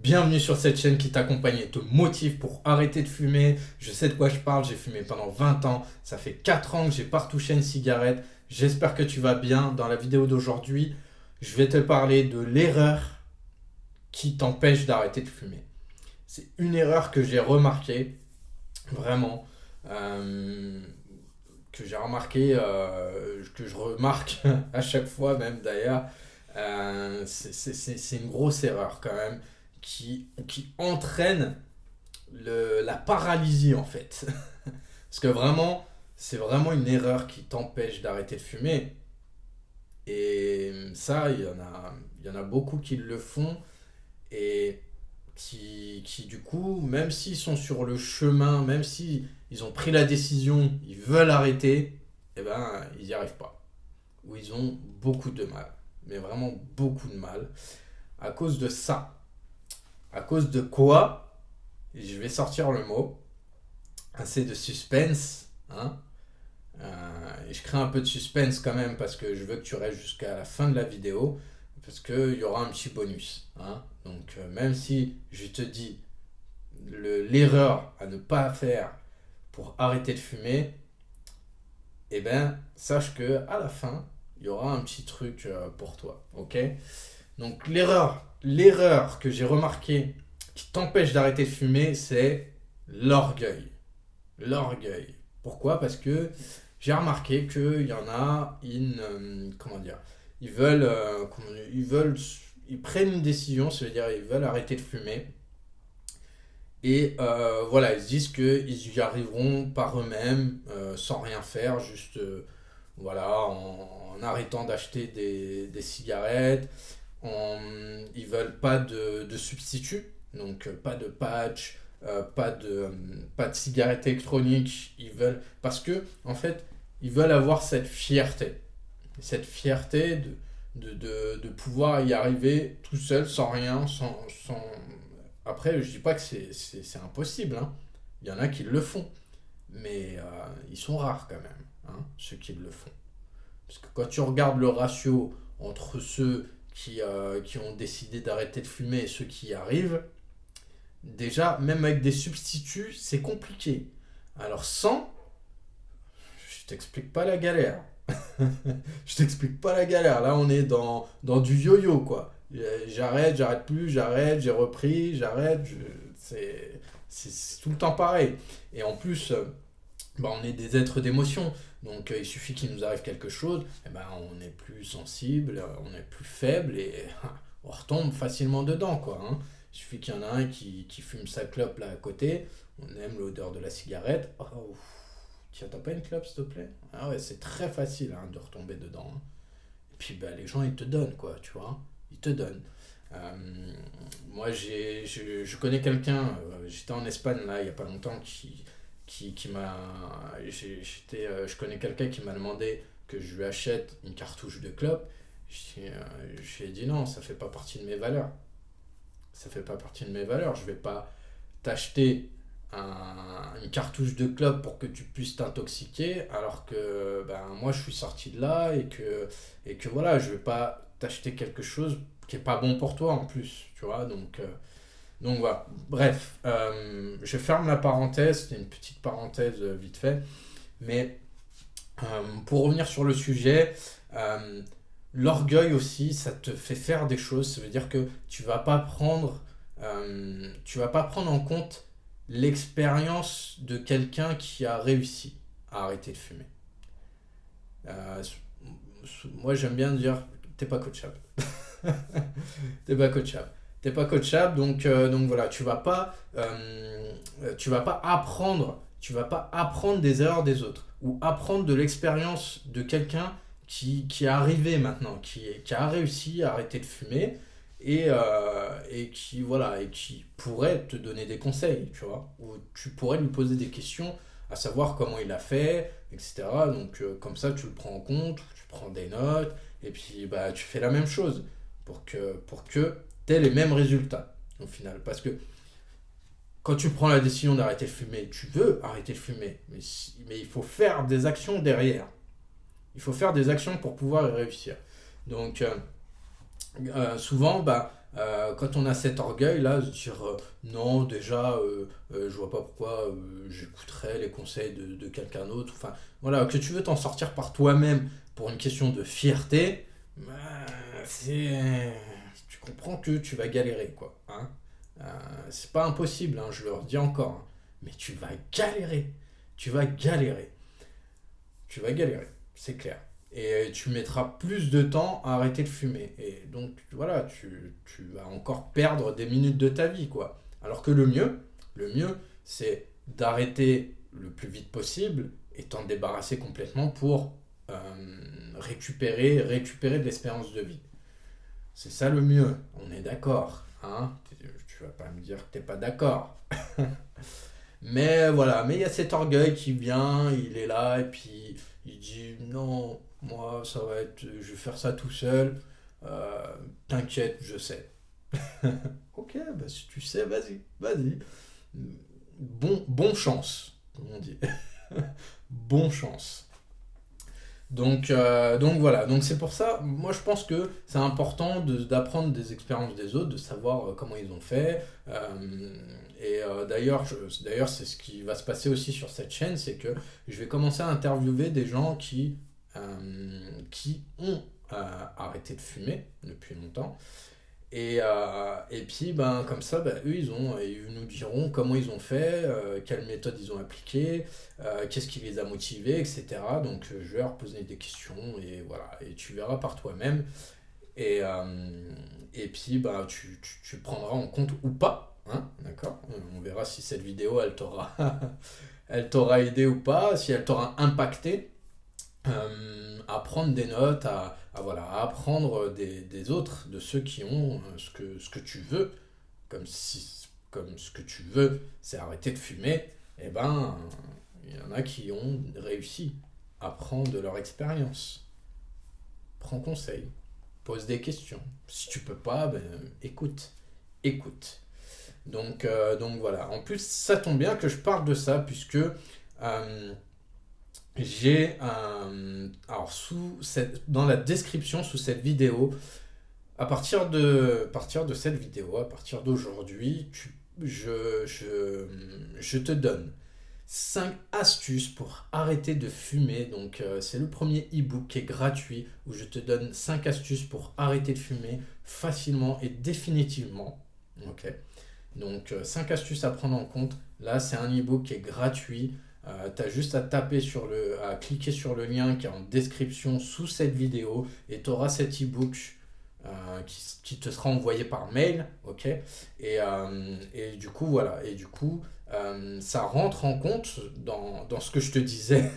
Bienvenue sur cette chaîne qui t'accompagne et te motive pour arrêter de fumer. Je sais de quoi je parle, j'ai fumé pendant 20 ans. Ça fait 4 ans que j'ai pas retouché une cigarette. J'espère que tu vas bien. Dans la vidéo d'aujourd'hui, je vais te parler de l'erreur qui t'empêche d'arrêter de fumer. C'est une erreur que j'ai remarquée, vraiment, euh, que je remarque à chaque fois même d'ailleurs. C'est une grosse erreur quand même qui entraîne la paralysie en fait. Parce que vraiment, c'est vraiment une erreur qui t'empêche d'arrêter de fumer. Et ça, il y en a beaucoup qui le font et qui du coup, même s'ils sont sur le chemin, même si ils ont pris la décision, ils veulent arrêter, eh ben, ils n'y arrivent pas. Ou ils ont beaucoup de mal. Mais vraiment beaucoup de mal. À cause de ça. À cause de quoi? Je vais sortir le mot. Assez de suspense. Hein. Et je crée un peu de suspense quand même parce que je veux que tu restes jusqu'à la fin de la vidéo. Parce qu'il y aura un petit bonus. Hein. Donc même si je te dis l'erreur à ne pas faire pour arrêter de fumer, eh ben sache que à la fin, il y aura un petit truc pour toi. Ok? Donc l'erreur que j'ai remarquée qui t'empêche d'arrêter de fumer, c'est l'orgueil. L'orgueil. Pourquoi? Parce que j'ai remarqué qu'il y en a, comment dire, ils prennent une décision, c'est-à-dire ils veulent arrêter de fumer. Et voilà, ils se disent qu'ils y arriveront par eux-mêmes, sans rien faire, juste voilà, en arrêtant d'acheter des cigarettes. Ils veulent pas de substitut, donc pas de patch, pas de cigarette électronique. Ils veulent, parce que, en fait, ils veulent avoir cette fierté de pouvoir y arriver tout seul, sans rien, sans... Après, je dis pas que c'est impossible, hein. Il y en a qui le font, mais ils sont rares quand même, hein, ceux qui le font. Parce que quand tu regardes le ratio entre ceux qui ont décidé d'arrêter de fumer et ceux qui y arrivent, déjà, même avec des substituts, c'est compliqué. Alors sans, je t'explique pas la galère. Je t'explique pas la galère. Là, on est dans du yo-yo, quoi. J'arrête plus, j'arrête, j'ai repris, j'arrête. C'est tout le temps pareil. Et en plus, bah, on est des êtres d'émotion. Donc il suffit qu'il nous arrive quelque chose, et ben, on est plus sensible, on est plus faible et on retombe facilement dedans, quoi. Hein. Il suffit qu'il y en a un qui fume sa clope là à côté, on aime l'odeur de la cigarette. Oh, ouf. Tiens, t'as pas une clope s'il te plaît? Ah ouais, c'est très facile hein, de retomber dedans. Hein. Et puis bah, les gens ils te donnent, quoi, tu vois. Ils te donnent. Moi je connais quelqu'un, j'étais en Espagne là il y a pas longtemps qui m'a. Je connais quelqu'un qui m'a demandé que je lui achète une cartouche de clope. Je lui ai dit non, ça fait pas partie de mes valeurs. Ça fait pas partie de mes valeurs. Je vais pas t'acheter une cartouche de clope pour que tu puisses t'intoxiquer alors que ben, moi je suis sorti de là et que voilà, je vais pas t'acheter quelque chose qui est pas bon pour toi en plus, tu vois. Donc voilà, bref, je ferme la parenthèse, c'était une petite parenthèse vite fait, mais pour revenir sur le sujet, l'orgueil aussi, ça te fait faire des choses, ça veut dire que tu vas pas prendre en compte l'expérience de quelqu'un qui a réussi à arrêter de fumer. Euh, Moi j'aime bien dire, t'es pas coachable. T'es pas coachable. T'es pas coachable, donc voilà, tu vas pas apprendre des erreurs des autres ou apprendre de l'expérience de quelqu'un qui est arrivé maintenant, qui a réussi à arrêter de fumer et qui voilà et qui pourrait te donner des conseils, tu vois, ou tu pourrais lui poser des questions à savoir comment il a fait, etc. Donc comme ça, tu le prends en compte, tu prends des notes et puis bah tu fais la même chose pour que tu aies les mêmes résultats au final. Parce que quand tu prends la décision d'arrêter de fumer, tu veux arrêter de fumer, mais il faut faire des actions derrière. Il faut faire des actions pour pouvoir y réussir. Donc souvent, bah, quand on a cet orgueil-là, de dire non, déjà, je vois pas pourquoi j'écouterais les conseils de quelqu'un d'autre. Enfin, voilà, que tu veux t'en sortir par toi-même pour une question de fierté, bah, c'est. Tu comprends que tu vas galérer, quoi. Hein. Euh, c'est pas impossible, hein, je le redis encore, hein, mais tu vas galérer. Tu vas galérer. Tu vas galérer, c'est clair. Et tu mettras plus de temps à arrêter de fumer. Et donc, voilà, tu vas encore perdre des minutes de ta vie, quoi. Alors que le mieux, c'est d'arrêter le plus vite possible et t'en débarrasser complètement pour euh, récupérer de l'espérance de vie. C'est ça le mieux, on est d'accord, hein? Tu vas pas me dire que t'es pas d'accord. Mais voilà, mais il y a cet orgueil qui vient, il est là, et puis il dit non, moi ça va être, je vais faire ça tout seul, euh, t'inquiète, je sais. Ok, bah si tu sais, vas-y, vas-y. Bon chance, comme on dit. Bon chance. Donc voilà, donc c'est pour ça, moi je pense que c'est important d'apprendre des expériences des autres, de savoir comment ils ont fait. D'ailleurs, c'est ce qui va se passer aussi sur cette chaîne, c'est que je vais commencer à interviewer des gens qui ont arrêté de fumer depuis longtemps. Et puis, ben, comme ça, ben, eux, ils nous diront comment ils ont fait, quelle méthode ils ont appliquée, qu'est-ce qui les a motivés, etc. Donc, je vais leur poser des questions et voilà. Et tu verras par toi-même. Et puis, ben, tu prendras en compte ou pas, hein, d'accord? On verra si cette vidéo, elle t'aura aidé ou pas, si elle t'aura impacté à prendre des notes, voilà, à apprendre des autres, de ceux qui ont ce que tu veux, comme ce que tu veux, c'est arrêter de fumer, et ben, il y en a qui ont réussi à prendre de leur expérience. Prends conseil, pose des questions. Si tu peux pas, ben, écoute. Donc voilà. En plus, ça tombe bien que je parle de ça, puisque j'ai un. Alors, dans la description sous cette vidéo, à partir de cette vidéo, à partir d'aujourd'hui, je te donne 5 astuces pour arrêter de fumer. Donc, c'est le premier e-book qui est gratuit où je te donne 5 astuces pour arrêter de fumer facilement et définitivement. Ok. Donc, 5 astuces à prendre en compte. Là, c'est un e-book qui est gratuit. Tu as juste à cliquer sur le lien qui est en description sous cette vidéo et tu auras cet e-book qui te sera envoyé par mail. Ok. Et du coup, voilà. Et du coup, ça rentre en compte dans ce que je te disais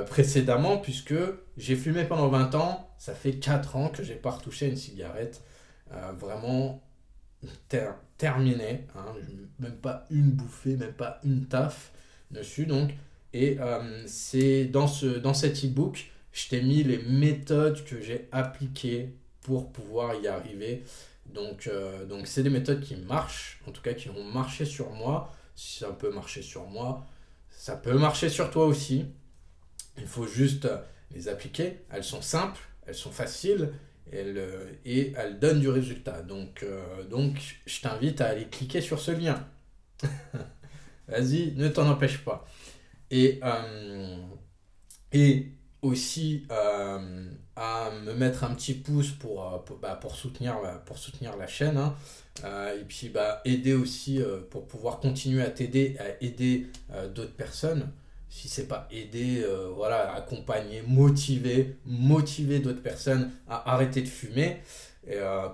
précédemment, puisque j'ai fumé pendant 20 ans. Ça fait 4 ans que j'ai pas retouché une cigarette. Vraiment terminé, hein, même pas une bouffée, même pas une taf dessus. Donc, et c'est dans cet e-book, je t'ai mis les méthodes que j'ai appliquées pour pouvoir y arriver. Donc c'est des méthodes qui marchent, en tout cas qui ont marché sur moi. Si ça peut marcher sur moi, ça peut marcher sur toi aussi. Il faut juste les appliquer. Elles sont simples, elles sont faciles et elles donnent du résultat. Donc je t'invite à aller cliquer sur ce lien. Vas-y, ne t'en empêche pas. Et, et aussi à me mettre un petit pouce pour soutenir la chaîne. Hein. Et puis aider aussi pour pouvoir continuer à t'aider, à aider d'autres personnes. Si c'est pas aider, voilà, accompagner, motiver d'autres personnes à arrêter de fumer.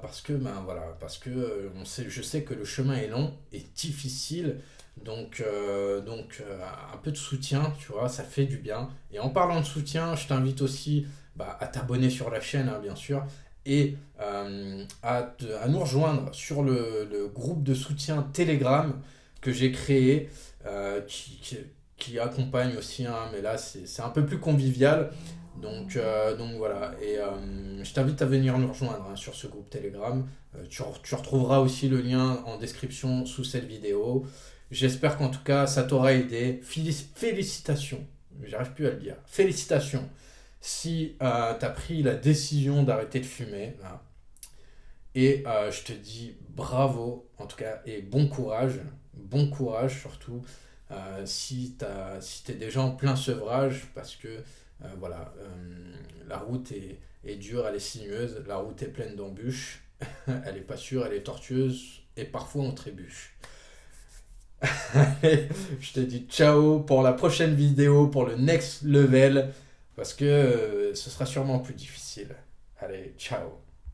Parce que je sais que le chemin est long et difficile. Donc, un peu de soutien, tu vois, ça fait du bien. Et en parlant de soutien, je t'invite aussi à t'abonner sur la chaîne, hein, bien sûr, et à nous rejoindre sur le groupe de soutien Telegram que j'ai créé, qui accompagne aussi, hein, mais là, c'est un peu plus convivial. Donc voilà, et je t'invite à venir nous rejoindre hein, sur ce groupe Telegram. Tu retrouveras aussi le lien en description sous cette vidéo. J'espère qu'en tout cas ça t'aura aidé. Félicitations, j'arrive plus à le dire. Félicitations si tu as pris la décision d'arrêter de fumer. Là. Et je te dis bravo, en tout cas, et bon courage surtout, si t'es déjà en plein sevrage, parce que voilà, la route est dure, elle est sinueuse, la route est pleine d'embûches, elle est pas sûre, elle est tortueuse, et parfois on trébuche. Allez, je te dis ciao pour la prochaine vidéo, pour le next level, parce que ce sera sûrement plus difficile. Allez, ciao.